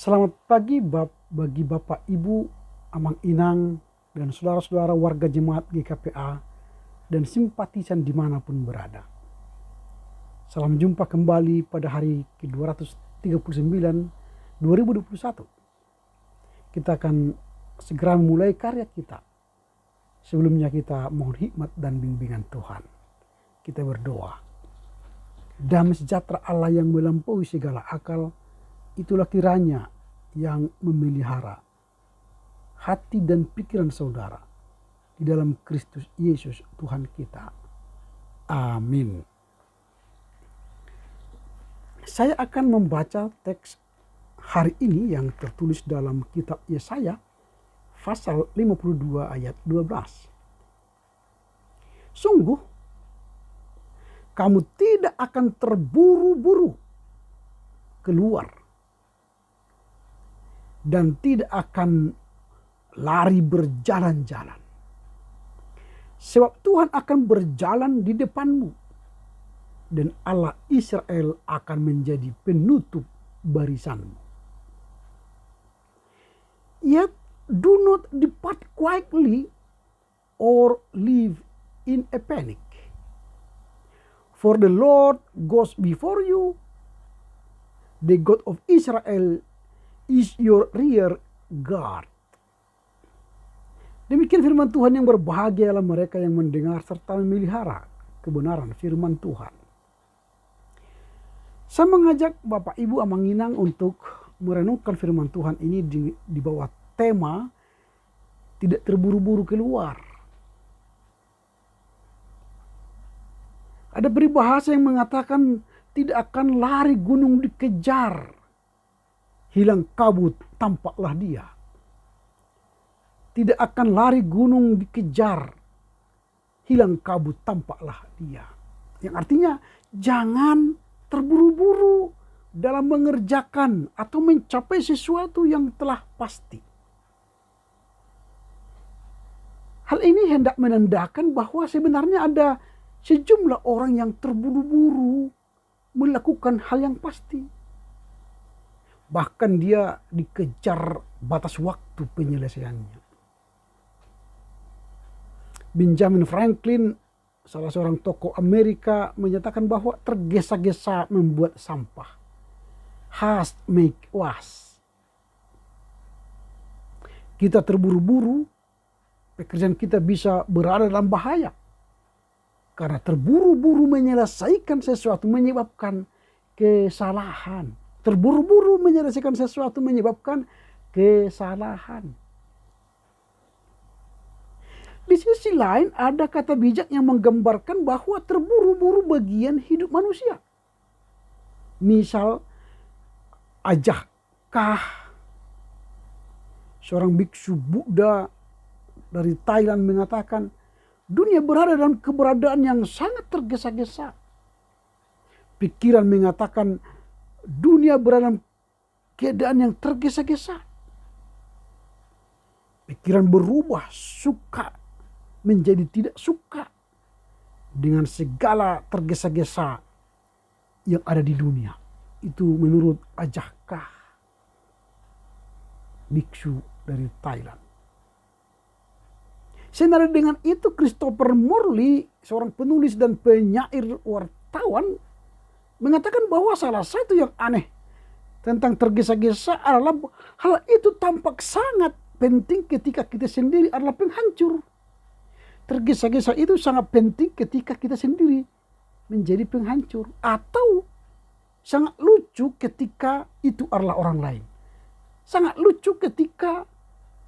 Selamat pagi bagi Bapak, Ibu, Amang Inang, dan saudara-saudara warga jemaat GKPA dan simpatisan dimanapun berada. Salam jumpa kembali pada hari ke-239 2021. Kita akan segera memulai karya kita. Sebelumnya kita mohon hikmat dan bimbingan Tuhan. Kita berdoa. Damai sejahtera Allah yang melampaui segala akal, itulah kiranya yang memelihara hati dan pikiran saudara di dalam Kristus Yesus Tuhan kita. Amin. Saya akan membaca teks hari ini yang tertulis dalam kitab Yesaya pasal 52 ayat 12. Sungguh kamu tidak akan terburu-buru keluar dan tidak akan lari berjalan-jalan. Sebab Tuhan akan berjalan di depanmu dan Allah Israel akan menjadi penutup barisanmu. Yet do not depart quietly or live in a panic. For the Lord goes before you, the God of Israel is your rear guard. Demikian firman Tuhan yang berbahagialah mereka yang mendengar serta memelihara kebenaran firman Tuhan. Saya mengajak Bapak Ibu Amang Inang untuk merenungkan firman Tuhan ini di bawah tema tidak terburu-buru keluar. Ada peribahasa yang mengatakan tidak akan lari gunung dikejar, hilang kabut tampaklah dia. Tidak akan lari gunung dikejar, hilang kabut tampaklah dia. Yang artinya jangan terburu-buru dalam mengerjakan atau mencapai sesuatu yang telah pasti. Hal ini hendak menandakan bahwa sebenarnya ada sejumlah orang yang terburu-buru melakukan hal yang pasti. Bahkan dia dikejar batas waktu penyelesaiannya. Benjamin Franklin, salah seorang tokoh Amerika, menyatakan bahwa tergesa-gesa membuat sampah. Haste make waste. Kita terburu-buru, pekerjaan kita bisa berada dalam bahaya. Karena terburu-buru menyelesaikan sesuatu menyebabkan kesalahan. Terburu-buru menyelesaikan sesuatu menyebabkan kesalahan. Di sisi lain ada kata bijak yang menggambarkan bahwa terburu-buru bagian hidup manusia. Misal Ajah Kah, seorang biksu Buddha dari Thailand, mengatakan dunia berada dalam keberadaan yang sangat tergesa-gesa. Pikiran mengatakan dunia berada dalam keadaan yang tergesa-gesa. Pikiran berubah, suka menjadi tidak suka dengan segala tergesa-gesa yang ada di dunia. Itu menurut Ajah Kah, biksu dari Thailand. Senada dengan itu, Christopher Morley, seorang penulis dan penyair wartawan, mengatakan bahwa salah satu yang aneh tentang tergesa-gesa adalah hal itu tampak sangat penting ketika kita sendiri adalah penghancur. Tergesa-gesa itu sangat penting ketika kita sendiri menjadi penghancur. Atau sangat lucu ketika itu adalah orang lain. Sangat lucu ketika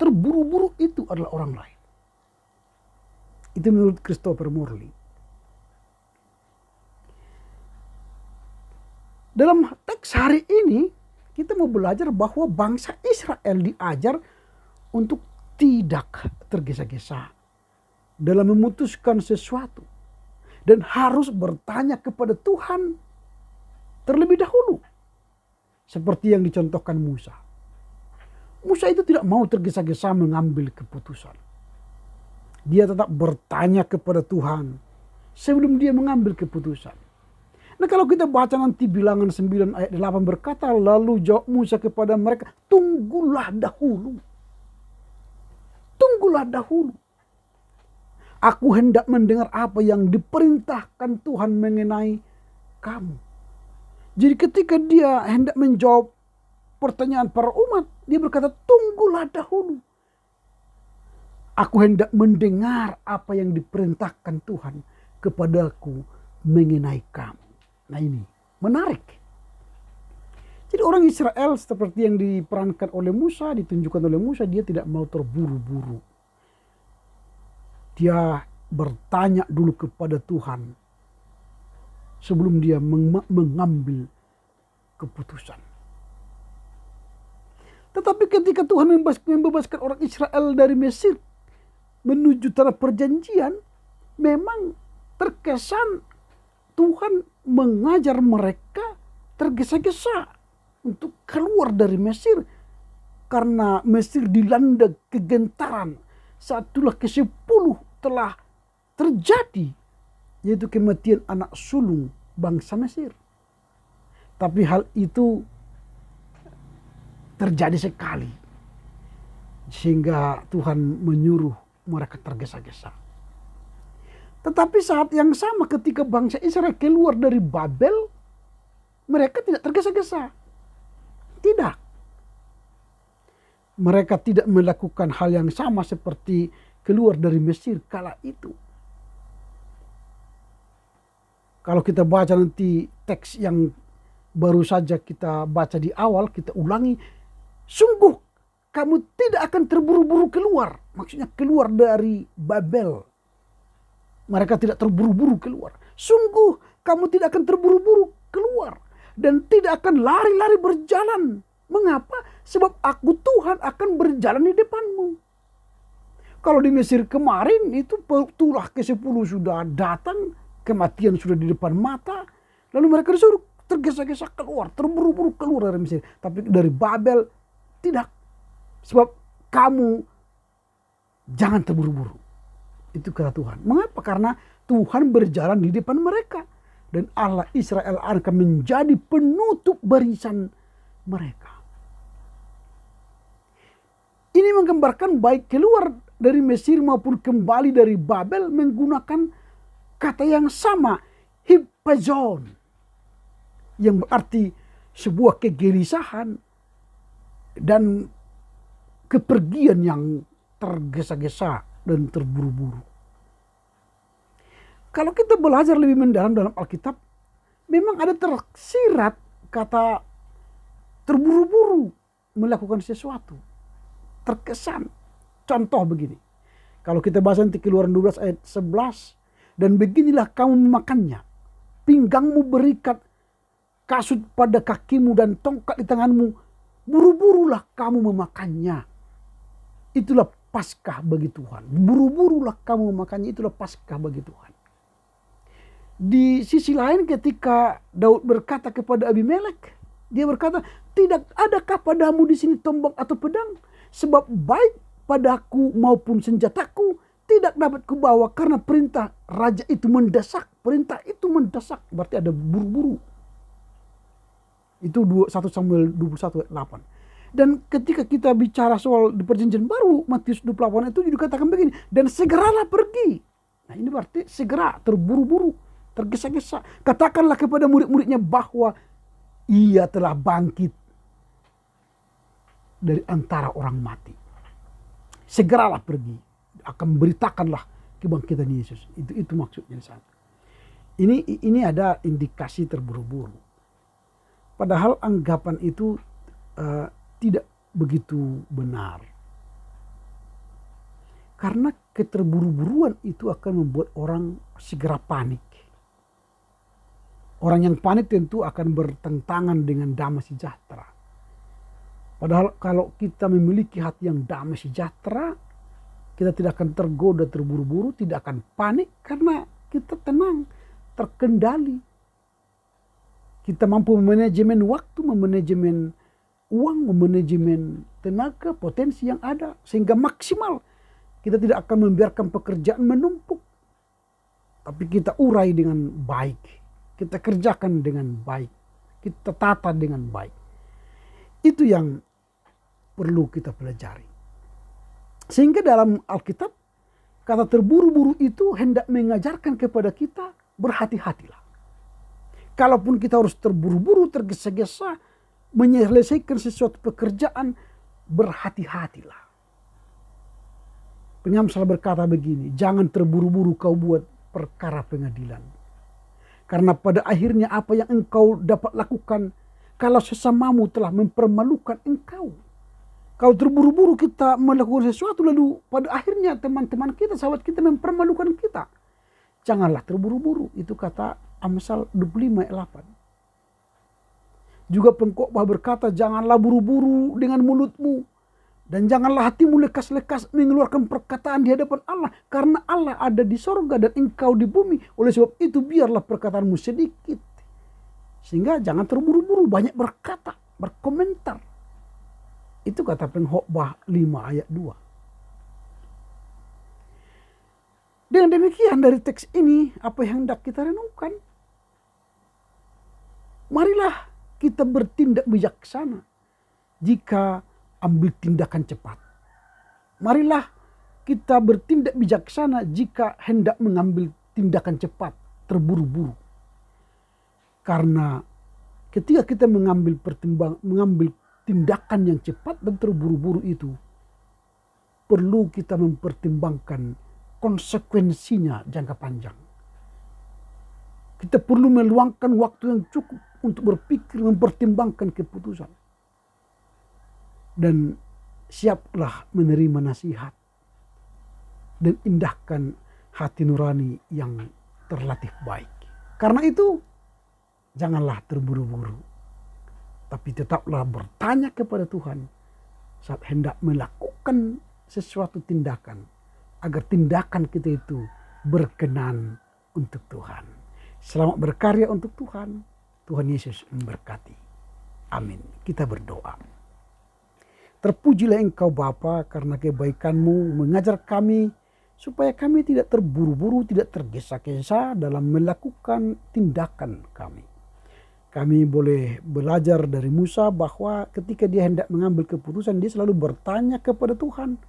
terburu-buru itu adalah orang lain. Itu menurut Christopher Morley. Dalam teks hari ini kita mau belajar bahwa bangsa Israel diajar untuk tidak tergesa-gesa dalam memutuskan sesuatu dan harus bertanya kepada Tuhan terlebih dahulu, seperti yang dicontohkan Musa. Musa itu tidak mau tergesa-gesa mengambil keputusan. Dia tetap bertanya kepada Tuhan sebelum dia mengambil keputusan. Nah kalau kita baca nanti Bilangan 9 ayat 8 berkata, lalu jawab Musa kepada mereka, tunggulah dahulu. Tunggulah dahulu. Aku hendak mendengar apa yang diperintahkan Tuhan mengenai kamu. Jadi ketika dia hendak menjawab pertanyaan para umat, dia berkata, tunggulah dahulu. Aku hendak mendengar apa yang diperintahkan Tuhan kepadaku mengenai kamu. Nah ini menarik. Jadi orang Israel seperti yang diperankan oleh Musa, ditunjukkan oleh Musa, dia tidak mau terburu-buru. Dia bertanya dulu kepada Tuhan sebelum dia mengambil keputusan. Tetapi ketika Tuhan membebaskan orang Israel dari Mesir menuju tanah perjanjian, memang terkesan Tuhan mengajar mereka tergesa-gesa untuk keluar dari Mesir. Karena Mesir dilanda kegentaran. Saat itulah ke-10 telah terjadi, yaitu kematian anak sulung bangsa Mesir. Tapi hal itu terjadi sekali, sehingga Tuhan menyuruh mereka tergesa-gesa. Tetapi saat yang sama ketika bangsa Israel keluar dari Babel, mereka tidak tergesa-gesa. Tidak. Mereka tidak melakukan hal yang sama seperti keluar dari Mesir kala itu. Kalau kita baca nanti teks yang baru saja kita baca di awal, kita ulangi. Sungguh kamu tidak akan terburu-buru keluar. Maksudnya keluar dari Babel. Mereka tidak terburu-buru keluar. Sungguh kamu tidak akan terburu-buru keluar. Dan tidak akan lari-lari berjalan. Mengapa? Sebab aku Tuhan akan berjalan di depanmu. Kalau di Mesir kemarin itu tulah ke-10 sudah datang. Kematian sudah di depan mata. Lalu mereka disuruh tergesa-gesa keluar. Terburu-buru keluar dari Mesir. Tapi dari Babel tidak. Sebab kamu jangan terburu-buru. Itu kata Tuhan. Mengapa? Karena Tuhan berjalan di depan mereka. Dan Allah Israel akan menjadi penutup barisan mereka. Ini menggambarkan baik keluar dari Mesir maupun kembali dari Babel menggunakan kata yang sama. Hipazon. Yang berarti sebuah kegelisahan dan kepergian yang tergesa-gesa dan terburu-buru. Kalau kita belajar lebih mendalam dalam Alkitab, memang ada tersirat kata terburu-buru melakukan sesuatu. Terkesan. Contoh begini. Kalau kita bahas nanti Keluaran 12 ayat 11. Dan beginilah kamu memakannya. Pinggangmu berikat, kasut pada kakimu dan tongkat di tanganmu. Buru-burulah kamu memakannya. Itulah Paskah bagi Tuhan. Buru-burulah kamu memakannya. Itulah Paskah bagi Tuhan. Di sisi lain ketika Daud berkata kepada Abimelek, dia berkata, tidak adakah padamu di sini tombak atau pedang? Sebab baik padaku maupun senjataku tidak dapat kubawa karena perintah raja itu mendesak. Perintah itu mendesak, berarti ada buru-buru. Itu 1 Samuel 21 ayat 8. Dan ketika kita bicara soal di perjanjian baru, Matius 28 itu juga dikatakan begini, dan segeralah pergi. Nah ini berarti segera, terburu-buru, tergesa-gesa. Katakanlah kepada murid-muridnya bahwa ia telah bangkit dari antara orang mati. Segeralah pergi, akan beritakanlah kebangkitan Yesus. Itu maksudnya di sana. Ini ada indikasi terburu-buru. Padahal anggapan itu tidak begitu benar. Karena keterburu-buruan itu akan membuat orang segera panik. Orang yang panik tentu akan bertentangan dengan damai sejahtera. Padahal kalau kita memiliki hati yang damai sejahtera, kita tidak akan tergoda terburu-buru, tidak akan panik karena kita tenang, terkendali. Kita mampu memanajemen waktu, memanajemen uang, memanajemen tenaga, potensi yang ada sehingga maksimal. Kita tidak akan membiarkan pekerjaan menumpuk. Tapi kita urai dengan baik. kita kerjakan dengan baik, kita tata dengan baik. Itu yang perlu kita pelajari. Sehingga dalam Alkitab, kata terburu-buru itu hendak mengajarkan kepada kita berhati-hatilah. Kalaupun kita harus terburu-buru, tergesa-gesa, menyelesaikan sesuatu pekerjaan, berhati-hatilah. Pengamsal berkata begini, jangan terburu-buru kau buat perkara pengadilan. Karena pada akhirnya apa yang engkau dapat lakukan, kalau sesamamu telah mempermalukan engkau. Kalau terburu-buru kita melakukan sesuatu, lalu pada akhirnya teman-teman kita, sahabat kita mempermalukan kita. Janganlah terburu-buru. Itu kata Amsal 25 ayat 8. Juga pengkhotbah berkata, janganlah buru-buru dengan mulutmu. Dan janganlah hatimu lekas-lekas mengeluarkan perkataan di hadapan Allah. Karena Allah ada di sorga dan engkau di bumi. Oleh sebab itu biarlah perkataanmu sedikit. Sehingga jangan terburu-buru banyak berkata, berkomentar. Itu kata pengkhotbah 5 ayat 2. Dengan demikian dari teks ini, apa yang hendak kita renungkan? Marilah kita bertindak bijaksana jika ambil tindakan cepat. Marilah kita bertindak bijaksana jika hendak mengambil tindakan cepat, terburu-buru. Karena ketika kita mengambil tindakan yang cepat dan terburu-buru itu, perlu kita mempertimbangkan konsekuensinya jangka panjang. Kita perlu meluangkan waktu yang cukup untuk berpikir, mempertimbangkan keputusan. Dan siaplah menerima nasihat. Dan indahkan hati nurani yang terlatih baik. Karena itu, janganlah terburu-buru. Tapi tetaplah bertanya kepada Tuhan saat hendak melakukan sesuatu tindakan. Agar tindakan kita itu berkenan untuk Tuhan. Selamat berkarya untuk Tuhan. Tuhan Yesus memberkati. Amin. Kita berdoa. Terpujilah Engkau Bapa karena kebaikan-Mu mengajar kami supaya kami tidak terburu-buru, tidak tergesa-gesa dalam melakukan tindakan kami. Kami boleh belajar dari Musa bahwa ketika dia hendak mengambil keputusan, dia selalu bertanya kepada Tuhan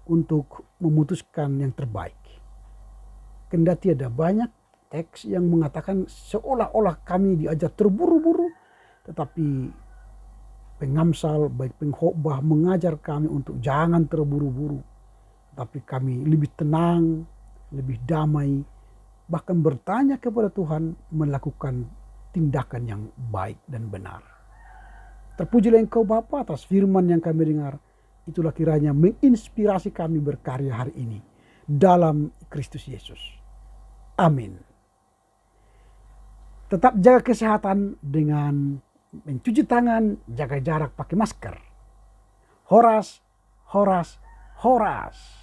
untuk memutuskan yang terbaik. Kendati ada banyak teks yang mengatakan seolah-olah kami diajar terburu-buru, tetapi pengamsal baik pengkhotbah mengajar kami untuk jangan terburu-buru, tapi kami lebih tenang, lebih damai, bahkan bertanya kepada Tuhan melakukan tindakan yang baik dan benar. Terpujilah Engkau Bapa atas firman yang kami dengar. Itulah kiranya menginspirasi kami berkarya hari ini dalam Kristus Yesus. Amin. Tetap jaga kesehatan dengan mencuci tangan, jaga jarak, pakai masker. Horas, horas, horas.